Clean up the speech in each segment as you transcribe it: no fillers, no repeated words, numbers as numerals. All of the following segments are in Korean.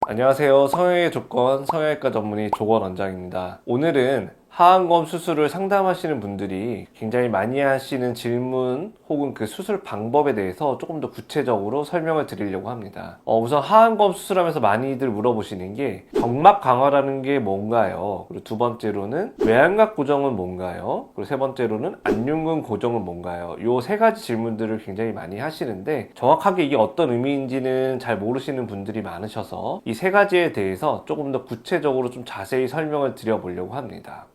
안녕하세요. 성형외과 조건 성형외과 전문의 조건 원장입니다. 오늘은 하안검 수술을 상담하시는 분들이 굉장히 많이 하시는 질문 혹은 그 수술 방법에 대해서 조금 더 구체적으로 설명을 드리려고 합니다. 우선 하안검 수술하면서 많이들 물어보시는 게 경막 강화라는 게 뭔가요? 그리고 두 번째로는 외양각 고정은 뭔가요? 그리고 세 번째로는 안윤근 고정은 뭔가요? 요 세 가지 질문들을 굉장히 많이 하시는데 정확하게 이게 어떤 의미인지는 잘 모르시는 분들이 많으셔서 이 세 가지에 대해서 조금 더 구체적으로 좀 자세히 설명을 드려보려고 합니다.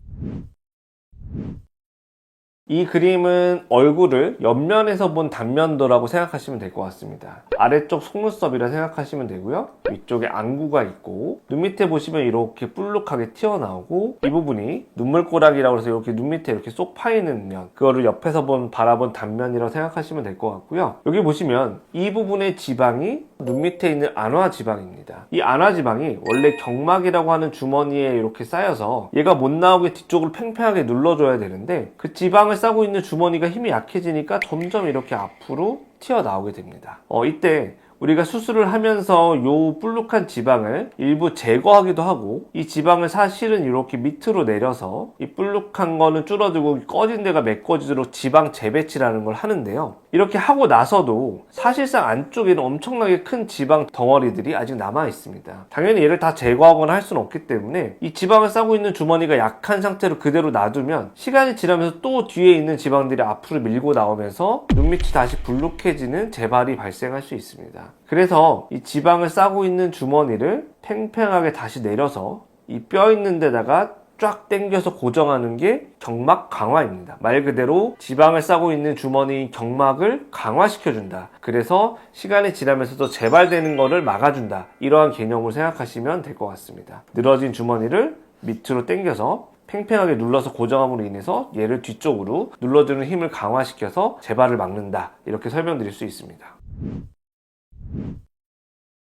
이 그림은 얼굴을 옆면에서 본 단면도라고 생각하시면 될 것 같습니다. 아래쪽 속눈썹이라 생각하시면 되고요. 위쪽에 안구가 있고 눈 밑에 보시면 이렇게 볼록하게 튀어나오고 이 부분이 눈물꼬락이라고 해서 이렇게 눈 밑에 이렇게 쏙 파이는 면, 그거를 옆에서 바라본 단면이라고 생각하시면 될 것 같고요. 여기 보시면 이 부분의 지방이 눈 밑에 있는 안화 지방입니다. 이 안화 지방이 원래 경막이라고 하는 주머니에 이렇게 쌓여서 얘가 못 나오게 뒤쪽으로 팽팽하게 눌러줘야 되는데 그 지방을 싸고 있는 주머니가 힘이 약해지니까 점점 이렇게 앞으로 튀어나오게 됩니다. 이때 우리가 수술을 하면서 요 볼록한 지방을 일부 제거하기도 하고 이 지방을 사실은 이렇게 밑으로 내려서 이 볼록한 거는 줄어들고 꺼진 데가 메꿔지도록 지방 재배치라는 걸 하는데요. 이렇게 하고 나서도 사실상 안쪽에는 엄청나게 큰 지방 덩어리들이 아직 남아 있습니다. 당연히 얘를 다 제거하거나 할 수는 없기 때문에 이 지방을 싸고 있는 주머니가 약한 상태로 그대로 놔두면 시간이 지나면서 또 뒤에 있는 지방들이 앞으로 밀고 나오면서 눈밑이 다시 불룩해지는 재발이 발생할 수 있습니다. 그래서 이 지방을 싸고 있는 주머니를 팽팽하게 다시 내려서 이 뼈 있는 데다가 쫙 당겨서 고정하는 게 경막 강화입니다. 말 그대로 지방을 싸고 있는 주머니 경막을 강화시켜준다. 그래서 시간이 지나면서도 재발되는 거를 막아준다. 이러한 개념으로 생각하시면 될 것 같습니다. 늘어진 주머니를 밑으로 당겨서 팽팽하게 눌러서 고정함으로 인해서 얘를 뒤쪽으로 눌러주는 힘을 강화시켜서 재발을 막는다. 이렇게 설명드릴 수 있습니다.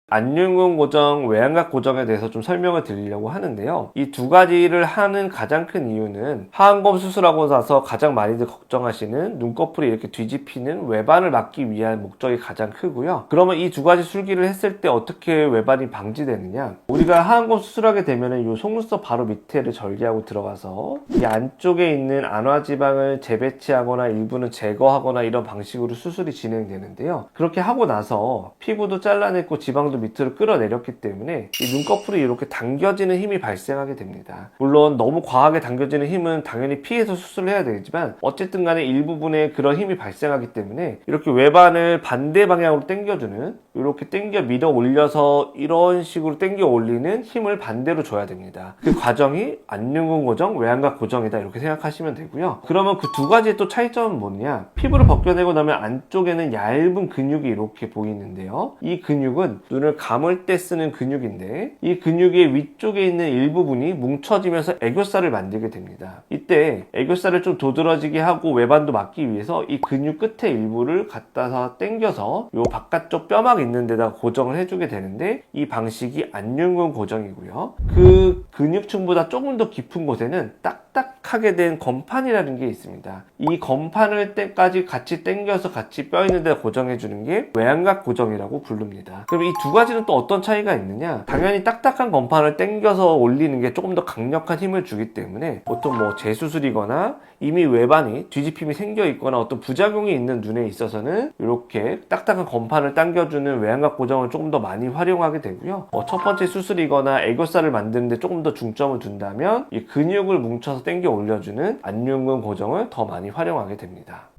안윤근 고정, 외양각 고정에 대해서 좀 설명을 드리려고 하는데요. 이 두 가지를 하는 가장 큰 이유는 하안검 수술하고 나서 가장 많이들 걱정하시는 눈꺼풀이 이렇게 뒤집히는 외반을 막기 위한 목적이 가장 크고요. 그러면 이 두 가지 술기를 했을 때 어떻게 외반이 방지되느냐? 우리가 하안검 수술하게 되면은 이 속눈썹 바로 밑에를 절개하고 들어가서 이 안쪽에 있는 안화지방을 재배치하거나 일부는 제거하거나 이런 방식으로 수술이 진행되는데요. 그렇게 하고 나서 피부도 잘라냈고 지방도 밑으로 끌어내렸기 때문에 이 눈꺼풀이 이렇게 당겨지는 힘이 발생하게 됩니다. 물론 너무 과하게 당겨지는 힘은 당연히 피해서 수술을 해야 되지만 어쨌든 간에 일부분에 그런 힘이 발생하기 때문에 이렇게 외반을 반대 방향으로 당겨주는, 이렇게 당겨 밀어 올려서 이런 식으로 당겨 올리는 힘을 반대로 줘야 됩니다. 그 과정이 안윤근 고정, 외양각 고정이다 이렇게 생각하시면 되고요. 그러면 그 두 가지의 또 차이점은 뭐냐? 피부를 벗겨내고 나면 안쪽에는 얇은 근육이 이렇게 보이는데요. 이 근육은 눈을 감을 때 쓰는 근육인데 이 근육의 위쪽에 있는 일부분이 뭉쳐지면서 애교살을 만들게 됩니다. 이때 애교살을 좀 도드라지게 하고 외반도 막기 위해서 이 근육 끝에 일부를 갖다서 당겨서 요 바깥쪽 뼈막 있는 데다 고정을 해주게 되는데 이 방식이 안윤근 고정이고요. 그 근육층보다 조금 더 깊은 곳에는 딱딱하게 된 건판이라는 게 있습니다. 이 건판을 때까지 같이 당겨서 같이 뼈 있는 데 고정해주는 게 외양각 고정이라고 부릅니다. 그럼 이 두 가지는 또 어떤 차이가 있느냐? 당연히 딱딱한 건판을 당겨서 올리는 게 조금 더 강력한 힘을 주기 때문에 보통 뭐 재수술이거나 이미 외반이 뒤집힘이 생겨 있거나 어떤 부작용이 있는 눈에 있어서는 이렇게 딱딱한 건판을 당겨주는 외양각 고정을 조금 더 많이 활용하게 되고요. 첫 번째 수술이거나 애교살을 만드는데 조금 더 중점을 둔다면 이 근육을 뭉쳐서 당겨 올려주는 안윤근 고정을 더 많이 활용하게 됩니다.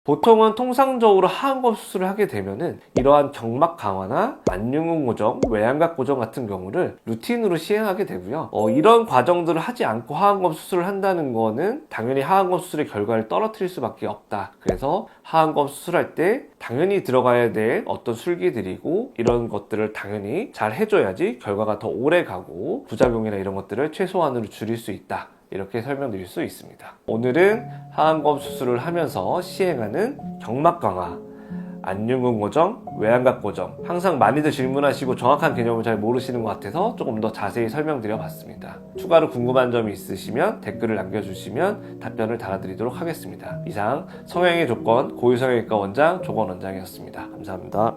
보통은 통상적으로 하안검 수술을 하게 되면은 이러한 경막 강화나 안윤근 고정, 외양각 고정 같은 경우를 루틴으로 시행하게 되고요. 이런 과정들을 하지 않고 하안검 수술을 한다는 거는 당연히 하안검 수술의 결과를 떨어뜨릴 수밖에 없다. 그래서 하안검 수술할 때 당연히 들어가야 될 어떤 술기들이고 이런 것들을 당연히 잘 해줘야지 결과가 더 오래 가고 부작용이나 이런 것들을 최소한으로 줄일 수 있다. 이렇게 설명드릴 수 있습니다. 오늘은 하안검 수술을 하면서 시행하는 경막 강화, 안윤근 고정, 외양각 고정, 항상 많이들 질문하시고 정확한 개념을 잘 모르시는 것 같아서 조금 더 자세히 설명드려 봤습니다. 추가로 궁금한 점이 있으시면 댓글을 남겨주시면 답변을 달아드리도록 하겠습니다. 이상 성형외과 조건 고유성형외과 원장 조건 원장이었습니다. 감사합니다.